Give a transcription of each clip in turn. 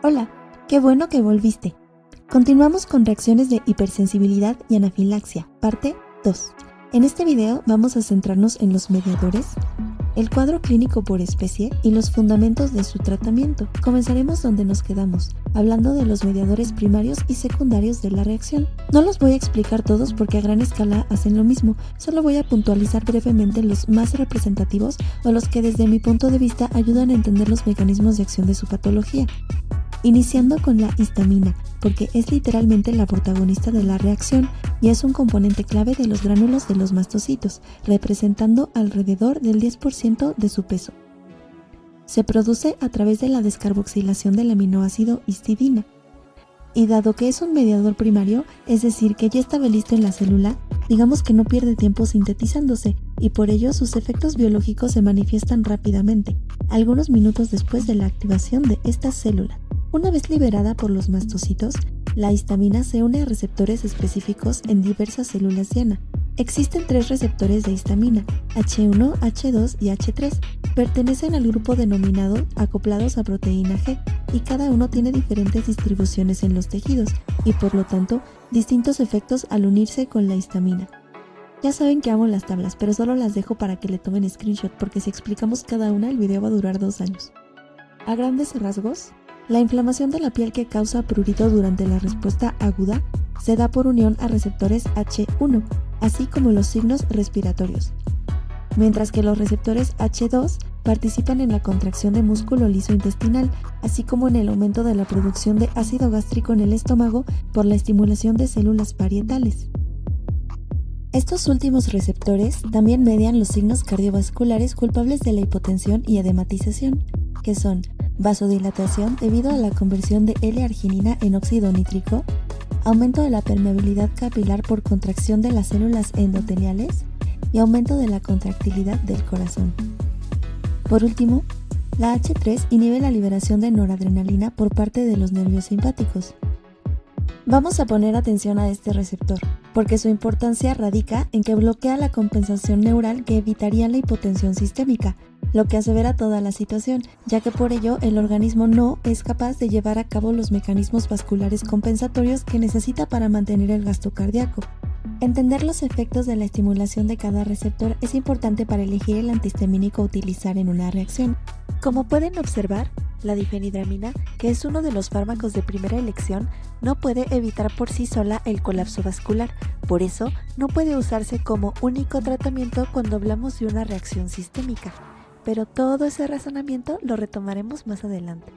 Hola, qué bueno que volviste. Continuamos con reacciones de hipersensibilidad y anafilaxia, parte 2. En este video vamos a centrarnos en los mediadores, el cuadro clínico por especie y los fundamentos de su tratamiento. Comenzaremos donde nos quedamos, hablando de los mediadores primarios y secundarios de la reacción. No los voy a explicar todos porque a gran escala hacen lo mismo, solo voy a puntualizar brevemente los más representativos o los que desde mi punto de vista ayudan a entender los mecanismos de acción de su patología. Iniciando con la histamina, porque es literalmente la protagonista de la reacción y es un componente clave de los gránulos de los mastocitos, representando alrededor del 10% de su peso. Se produce a través de la descarboxilación del aminoácido histidina. Y dado que es un mediador primario, es decir, que ya estaba listo en la célula, digamos que no pierde tiempo sintetizándose, y por ello sus efectos biológicos se manifiestan rápidamente, algunos minutos después de la activación de esta célula. Una vez liberada por los mastocitos, la histamina se une a receptores específicos en diversas células diana. Existen 3 receptores de histamina, H1, H2 y H3. Pertenecen al grupo denominado acoplados a proteína G y cada uno tiene diferentes distribuciones en los tejidos y por lo tanto distintos efectos al unirse con la histamina. Ya saben que amo las tablas, pero solo las dejo para que le tomen screenshot porque si explicamos cada una el video va a durar 2 años. A grandes rasgos, la inflamación de la piel que causa prurito durante la respuesta aguda se da por unión a receptores H1, así como los signos respiratorios, mientras que los receptores H2 participan en la contracción de músculo liso intestinal, así como en el aumento de la producción de ácido gástrico en el estómago por la estimulación de células parietales. Estos últimos receptores también median los signos cardiovasculares culpables de la hipotensión y edematización, que son vasodilatación debido a la conversión de L-arginina en óxido nítrico, aumento de la permeabilidad capilar por contracción de las células endoteliales y aumento de la contractilidad del corazón. Por último, la H3 inhibe la liberación de noradrenalina por parte de los nervios simpáticos. Vamos a poner atención a este receptor, porque su importancia radica en que bloquea la compensación neural que evitaría la hipotensión sistémica, lo que asevera toda la situación, ya que por ello el organismo no es capaz de llevar a cabo los mecanismos vasculares compensatorios que necesita para mantener el gasto cardíaco. Entender los efectos de la estimulación de cada receptor es importante para elegir el antihistamínico a utilizar en una reacción. Como pueden observar, la difenhidramina, que es uno de los fármacos de primera elección, no puede evitar por sí sola el colapso vascular, por eso no puede usarse como único tratamiento cuando hablamos de una reacción sistémica. Pero todo ese razonamiento lo retomaremos más adelante.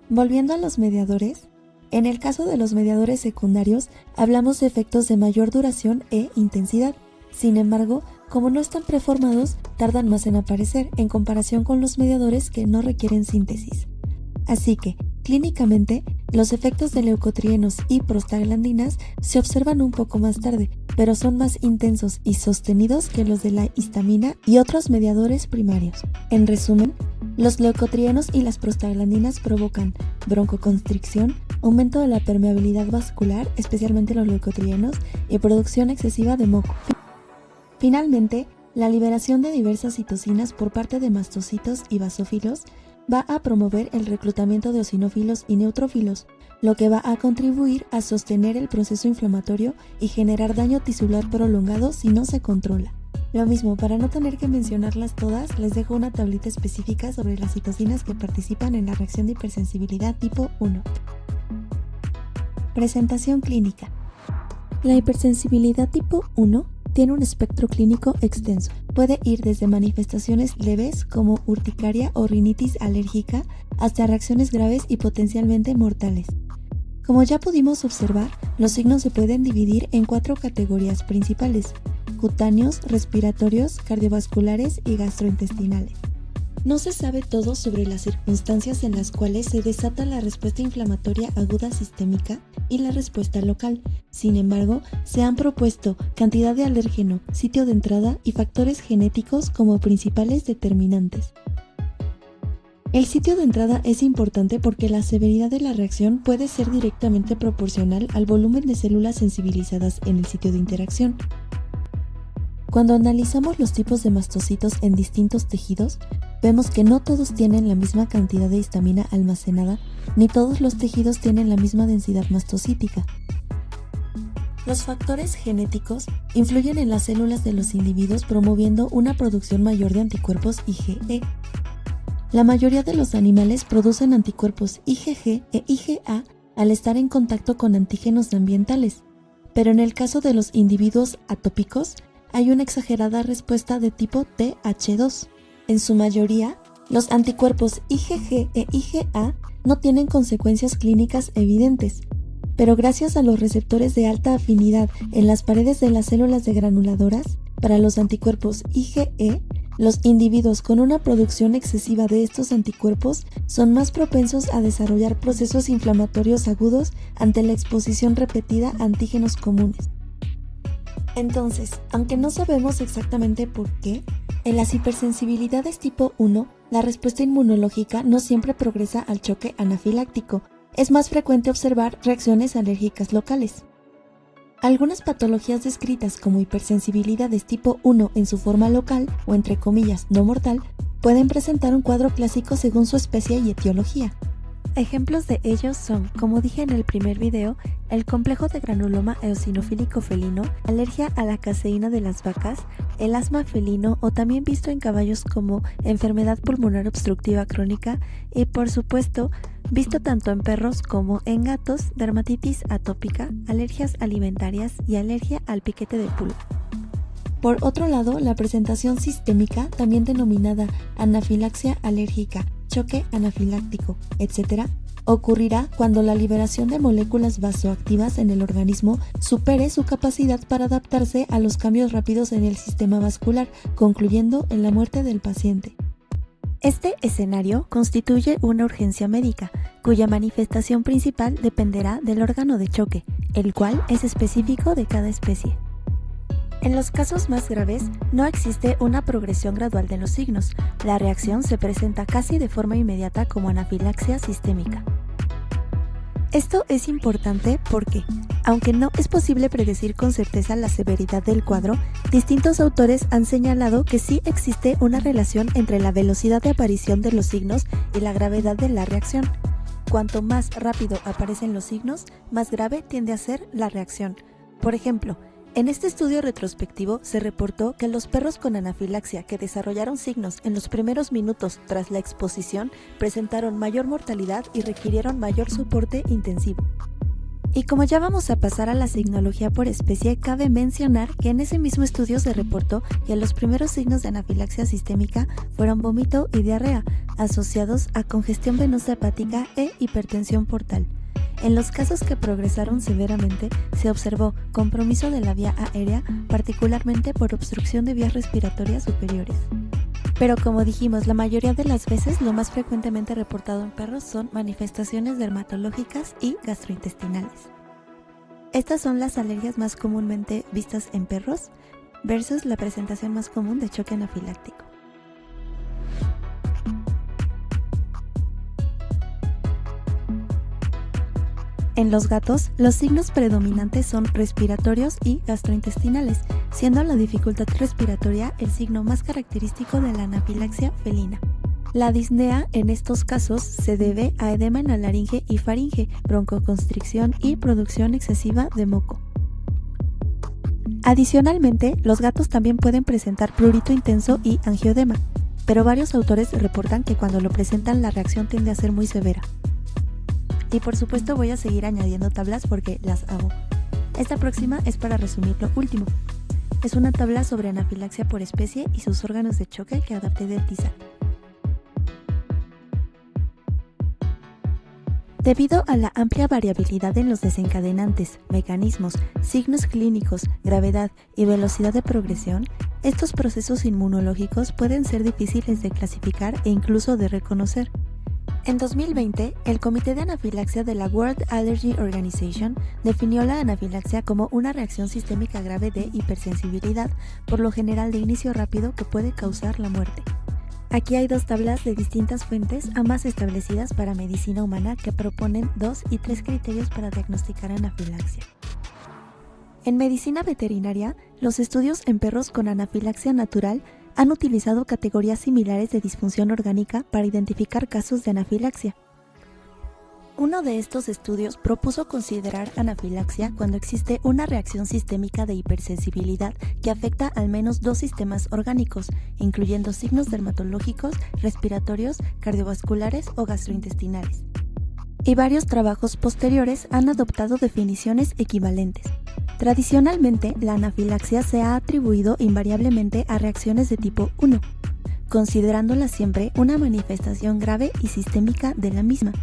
Volviendo a los mediadores, en el caso de los mediadores secundarios hablamos de efectos de mayor duración e intensidad. Sin embargo, como no están preformados, tardan más en aparecer en comparación con los mediadores que no requieren síntesis. Así que, clínicamente, los efectos de leucotrienos y prostaglandinas se observan un poco más tarde, pero son más intensos y sostenidos que los de la histamina y otros mediadores primarios. En resumen, los leucotrienos y las prostaglandinas provocan broncoconstricción, aumento de la permeabilidad vascular, especialmente los leucotrienos, y producción excesiva de moco. Finalmente, la liberación de diversas citocinas por parte de mastocitos y basófilos va a promover el reclutamiento de eosinófilos y neutrófilos, lo que va a contribuir a sostener el proceso inflamatorio y generar daño tisular prolongado si no se controla. Lo mismo, para no tener que mencionarlas todas, les dejo una tablita específica sobre las citocinas que participan en la reacción de hipersensibilidad tipo 1. Presentación clínica. La hipersensibilidad tipo 1 tiene un espectro clínico extenso. Puede ir desde manifestaciones leves como urticaria o rinitis alérgica hasta reacciones graves y potencialmente mortales. Como ya pudimos observar, los signos se pueden dividir en 4 categorías principales: cutáneos, respiratorios, cardiovasculares y gastrointestinales. No se sabe todo sobre las circunstancias en las cuales se desata la respuesta inflamatoria aguda sistémica y la respuesta local. Sin embargo, se han propuesto cantidad de alérgeno, sitio de entrada y factores genéticos como principales determinantes. El sitio de entrada es importante porque la severidad de la reacción puede ser directamente proporcional al volumen de células sensibilizadas en el sitio de interacción. Cuando analizamos los tipos de mastocitos en distintos tejidos, vemos que no todos tienen la misma cantidad de histamina almacenada, ni todos los tejidos tienen la misma densidad mastocítica. Los factores genéticos influyen en las células de los individuos promoviendo una producción mayor de anticuerpos IgE. La mayoría de los animales producen anticuerpos IgG e IgA al estar en contacto con antígenos ambientales, pero en el caso de los individuos atópicos hay una exagerada respuesta de tipo Th2. En su mayoría, los anticuerpos IgG e IgA no tienen consecuencias clínicas evidentes, pero gracias a los receptores de alta afinidad en las paredes de las células degranuladoras, para los anticuerpos IgE, los individuos con una producción excesiva de estos anticuerpos son más propensos a desarrollar procesos inflamatorios agudos ante la exposición repetida a antígenos comunes. Entonces, aunque no sabemos exactamente por qué, en las hipersensibilidades tipo 1, la respuesta inmunológica no siempre progresa al choque anafiláctico. Es más frecuente observar reacciones alérgicas locales. Algunas patologías descritas como hipersensibilidades tipo 1 en su forma local o entre comillas no mortal pueden presentar un cuadro clásico según su especie y etiología. Ejemplos de ellos son, como dije en el primer video, el complejo de granuloma eosinofílico felino, alergia a la caseína de las vacas, el asma felino o también visto en caballos como enfermedad pulmonar obstructiva crónica y, por supuesto, visto tanto en perros como en gatos, dermatitis atópica, alergias alimentarias y alergia al piquete de pulga. Por otro lado, la presentación sistémica, también denominada anafilaxia alérgica, choque anafiláctico, etc., ocurrirá cuando la liberación de moléculas vasoactivas en el organismo supere su capacidad para adaptarse a los cambios rápidos en el sistema vascular, concluyendo en la muerte del paciente. Este escenario constituye una urgencia médica, cuya manifestación principal dependerá del órgano de choque, el cual es específico de cada especie. En los casos más graves, no existe una progresión gradual de los signos. La reacción se presenta casi de forma inmediata como anafilaxia sistémica. Esto es importante porque, aunque no es posible predecir con certeza la severidad del cuadro, distintos autores han señalado que sí existe una relación entre la velocidad de aparición de los signos y la gravedad de la reacción. Cuanto más rápido aparecen los signos, más grave tiende a ser la reacción. Por ejemplo, en este estudio retrospectivo se reportó que los perros con anafilaxia que desarrollaron signos en los primeros minutos tras la exposición presentaron mayor mortalidad y requirieron mayor soporte intensivo. Y como ya vamos a pasar a la signología por especie, cabe mencionar que en ese mismo estudio se reportó que los primeros signos de anafilaxia sistémica fueron vómito y diarrea, asociados a congestión venosa hepática e hipertensión portal. En los casos que progresaron severamente, se observó compromiso de la vía aérea, particularmente por obstrucción de vías respiratorias superiores. Pero como dijimos, la mayoría de las veces lo más frecuentemente reportado en perros son manifestaciones dermatológicas y gastrointestinales. Estas son las alergias más comúnmente vistas en perros versus la presentación más común de choque anafiláctico. En los gatos, los signos predominantes son respiratorios y gastrointestinales, siendo la dificultad respiratoria el signo más característico de la anafilaxia felina. La disnea en estos casos se debe a edema en la laringe y faringe, broncoconstricción y producción excesiva de moco. Adicionalmente, los gatos también pueden presentar prurito intenso y angioedema, pero varios autores reportan que cuando lo presentan la reacción tiende a ser muy severa. Y por supuesto voy a seguir añadiendo tablas porque las amo. Esta próxima es para resumir lo último. Es una tabla sobre anafilaxia por especie y sus órganos de choque que adapté de TISA. Debido a la amplia variabilidad en los desencadenantes, mecanismos, signos clínicos, gravedad y velocidad de progresión, estos procesos inmunológicos pueden ser difíciles de clasificar e incluso de reconocer. En 2020, el Comité de Anafilaxia de la World Allergy Organization definió la anafilaxia como una reacción sistémica grave de hipersensibilidad, por lo general de inicio rápido, que puede causar la muerte. Aquí hay dos tablas de distintas fuentes, ambas establecidas para medicina humana, que proponen 2 y 3 criterios para diagnosticar anafilaxia. En medicina veterinaria, los estudios en perros con anafilaxia natural han utilizado categorías similares de disfunción orgánica para identificar casos de anafilaxia. Uno de estos estudios propuso considerar anafilaxia cuando existe una reacción sistémica de hipersensibilidad que afecta al menos 2 sistemas orgánicos, incluyendo signos dermatológicos, respiratorios, cardiovasculares o gastrointestinales. Y varios trabajos posteriores han adoptado definiciones equivalentes. Tradicionalmente, la anafilaxia se ha atribuido invariablemente a reacciones de tipo 1, considerándola siempre una manifestación grave y sistémica de la misma.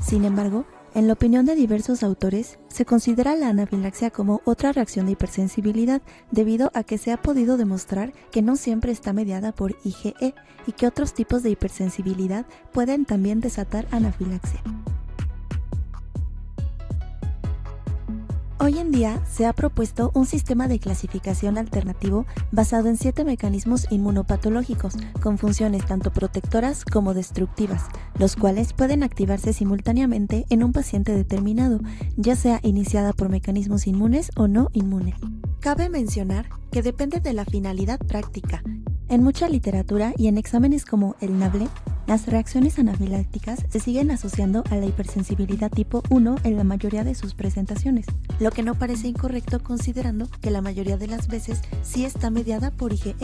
Sin embargo, en la opinión de diversos autores, se considera la anafilaxia como otra reacción de hipersensibilidad debido a que se ha podido demostrar que no siempre está mediada por IgE y que otros tipos de hipersensibilidad pueden también desatar anafilaxia. Hoy en día se ha propuesto un sistema de clasificación alternativo basado en 7 mecanismos inmunopatológicos con funciones tanto protectoras como destructivas, los cuales pueden activarse simultáneamente en un paciente determinado, ya sea iniciada por mecanismos inmunes o no inmunes. Cabe mencionar que depende de la finalidad práctica. En mucha literatura y en exámenes como el NABLE, las reacciones anafilácticas se siguen asociando a la hipersensibilidad tipo 1 en la mayoría de sus presentaciones, lo que no parece incorrecto considerando que la mayoría de las veces sí está mediada por IgE.